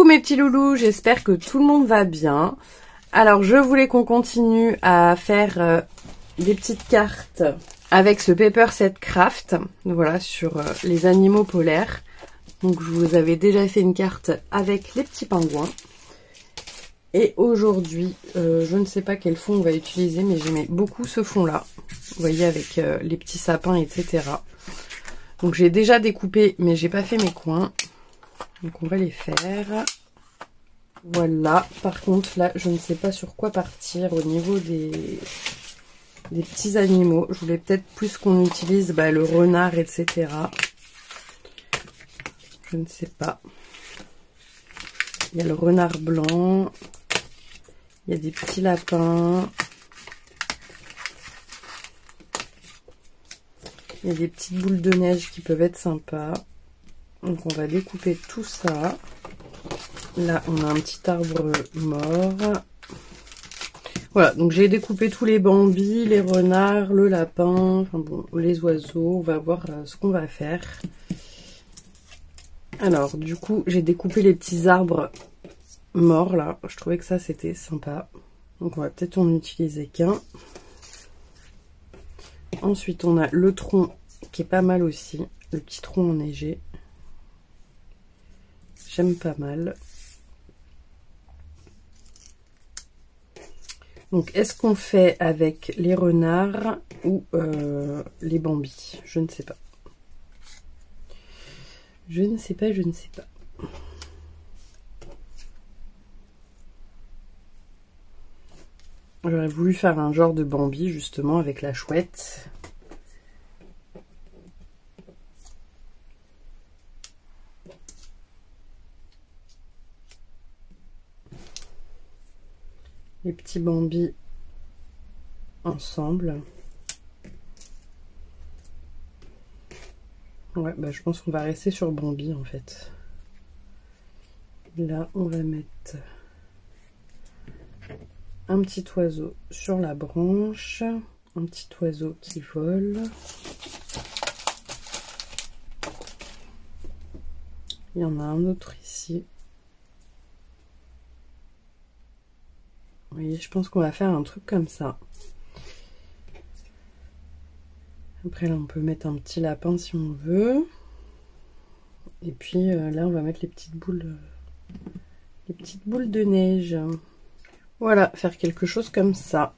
mes petits loulous, j'espère que tout le monde va bien. Alors je voulais qu'on continue à faire des petites cartes avec ce Paper Set Craft, voilà, sur les animaux polaires. Donc je vous avais déjà fait une carte avec les petits pingouins. Et aujourd'hui, je ne sais pas quel fond on va utiliser, mais j'aimais beaucoup ce fond-là. Vous voyez, avec les petits sapins, etc. Donc j'ai déjà découpé, mais j'ai pas fait mes coins. Donc on va les faire. Voilà. Par contre, là, je ne sais pas sur quoi partir au niveau des petits animaux. Je voulais peut-être plus qu'on utilise le renard, etc. Je ne sais pas. Il y a le renard blanc. Il y a des petits lapins. Il y a des petites boules de neige qui peuvent être sympas. Donc on va découper tout ça. Là, on a un petit arbre mort. Voilà, donc j'ai découpé tous les bambis, les renards, le lapin, enfin bon, les oiseaux. On va voir ce qu'on va faire. Alors, du coup, j'ai découpé les petits arbres morts, là. Je trouvais que ça, c'était sympa. Donc, on va peut-être en utiliser qu'un. Ensuite, on a le tronc qui est pas mal aussi. Le petit tronc enneigé. J'aime pas mal. Donc, est-ce qu'on fait avec les renards ou les bambis? Je ne sais pas. Je ne sais pas, je ne sais pas. J'aurais voulu faire un genre de bambi, justement, avec la chouette. Les petits bambis ensemble. Ouais, je pense qu'on va rester sur Bambi en fait. Là, on va mettre un petit oiseau sur la branche. Un petit oiseau qui vole. Il y en a un autre ici. Vous voyez, je pense qu'on va faire un truc comme ça. Après là on peut mettre un petit lapin si on veut. Et puis là on va mettre les petites boules de neige. Voilà, faire quelque chose comme ça.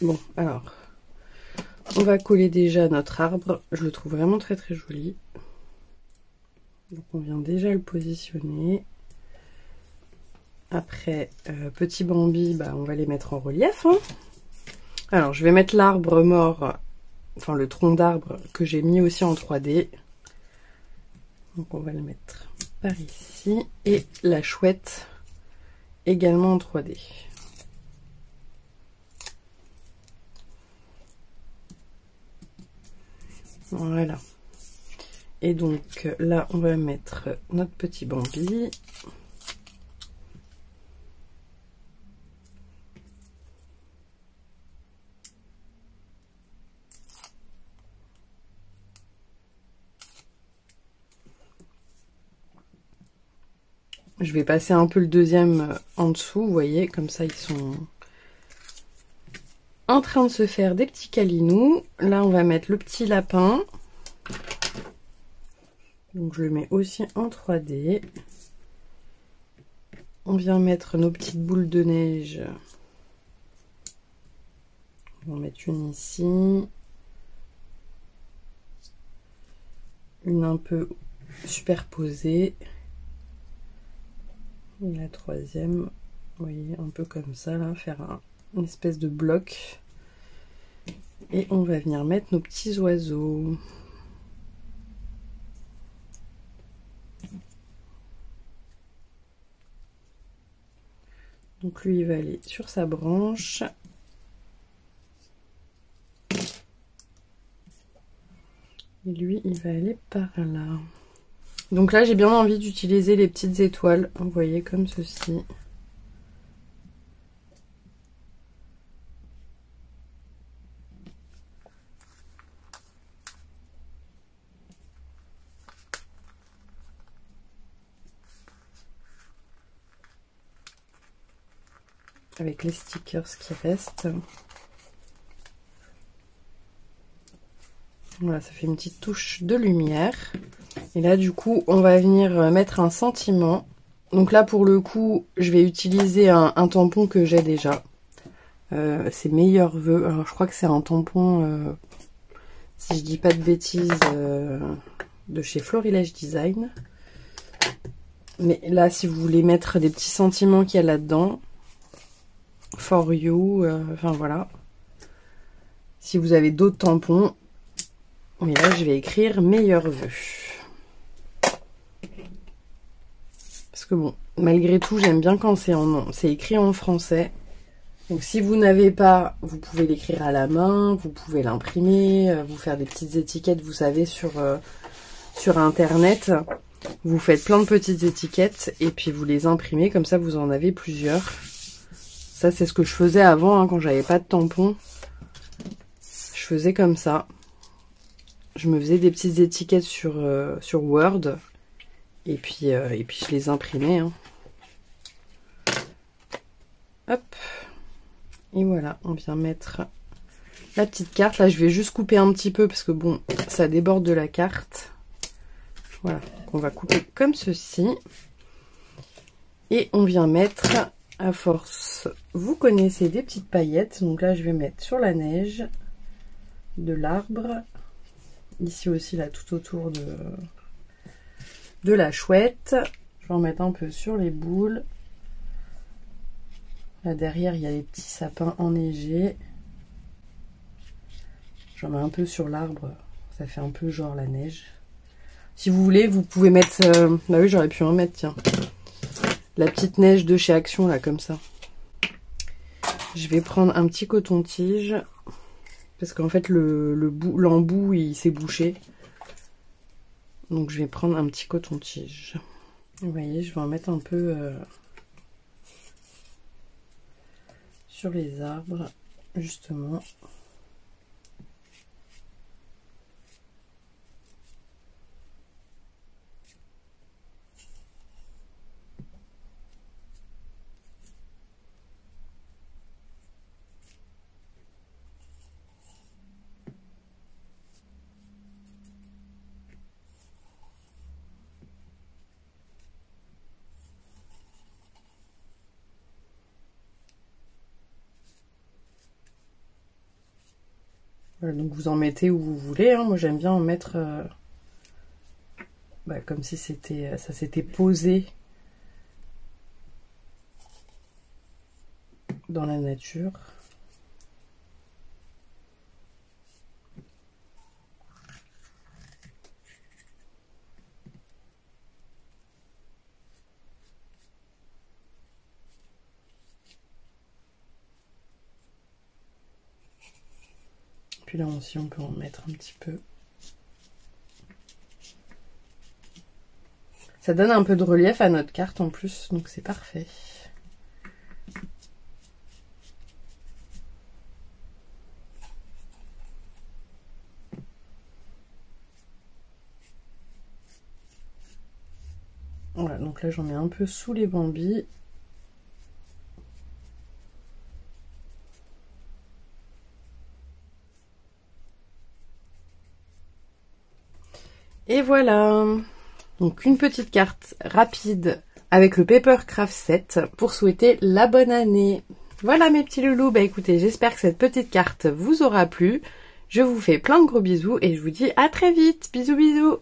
Bon, alors on va coller déjà notre arbre. Je le trouve vraiment très très joli. Donc on vient déjà le positionner. Après, petit Bambi, on va les mettre en relief. Hein. Alors je vais mettre l'arbre mort. Enfin le tronc d'arbre que j'ai mis aussi en 3D. Donc on va le mettre par ici. Et la chouette également en 3D. Voilà. Et donc là on va mettre notre petit Bambi. Je vais passer un peu le deuxième en dessous, vous voyez, comme ça ils sont en train de se faire des petits câlinous. Là on va mettre le petit lapin. Donc je le mets aussi en 3D. On vient mettre nos petites boules de neige. On va en mettre une ici. Une un peu superposée. Et la troisième, vous voyez, un peu comme ça, là, faire une espèce de bloc. Et on va venir mettre nos petits oiseaux. Donc lui, il va aller sur sa branche. Et lui, il va aller par là. Donc là, j'ai bien envie d'utiliser les petites étoiles, vous voyez, comme ceci. avec les stickers qui restent. Voilà, ça fait une petite touche de lumière. Et là, du coup, on va venir mettre un sentiment. Donc là, pour le coup, je vais utiliser un tampon que j'ai déjà. C'est Meilleurs Vœux. Alors, je crois que c'est un tampon, si je dis pas de bêtises, de chez Florilège Design. Mais là, si vous voulez mettre des petits sentiments qu'il y a là-dedans, For You, enfin voilà. Si vous avez d'autres tampons, mais là, je vais écrire Meilleurs Vœux. Parce que bon, malgré tout, j'aime bien quand c'est écrit en français. Donc si vous n'avez pas, vous pouvez l'écrire à la main, vous pouvez l'imprimer, vous faire des petites étiquettes, vous savez, sur internet. Vous faites plein de petites étiquettes et puis vous les imprimez, comme ça vous en avez plusieurs. Ça, c'est ce que je faisais avant, hein, quand j'avais pas de tampon. Je faisais comme ça. Je me faisais des petites étiquettes sur Word et puis je les imprimais. Hein. Hop. Et voilà, on vient mettre la petite carte. Là, je vais juste couper un petit peu parce que bon, ça déborde de la carte. Voilà, on va couper comme ceci. Et on vient mettre, à force, vous connaissez, des petites paillettes. Donc là, je vais mettre sur la neige de l'arbre. Ici aussi, là, tout autour de la chouette. Je vais en mettre un peu sur les boules. Là, derrière, il y a les petits sapins enneigés. J'en mets un peu sur l'arbre. Ça fait un peu genre la neige. Si vous voulez, vous pouvez mettre... Bah oui, j'aurais pu en mettre, tiens. La petite neige de chez Action, là, comme ça. Je vais prendre un petit coton-tige. Parce qu'en fait, l'embout, il s'est bouché. Donc, je vais prendre un petit coton-tige. Vous voyez, je vais en mettre un peu sur les arbres, justement. Voilà, donc vous en mettez où vous voulez. Hein. Moi, j'aime bien en mettre comme si ça s'était posé dans la nature. Puis là aussi, on peut en mettre un petit peu. Ça donne un peu de relief à notre carte en plus, donc c'est parfait. Voilà, donc là j'en mets un peu sous les bambis. Et voilà, donc une petite carte rapide avec le Papercraft set pour souhaiter la bonne année. Voilà mes petits loulous, bah écoutez, j'espère que cette petite carte vous aura plu. Je vous fais plein de gros bisous et je vous dis à très vite. Bisous bisous.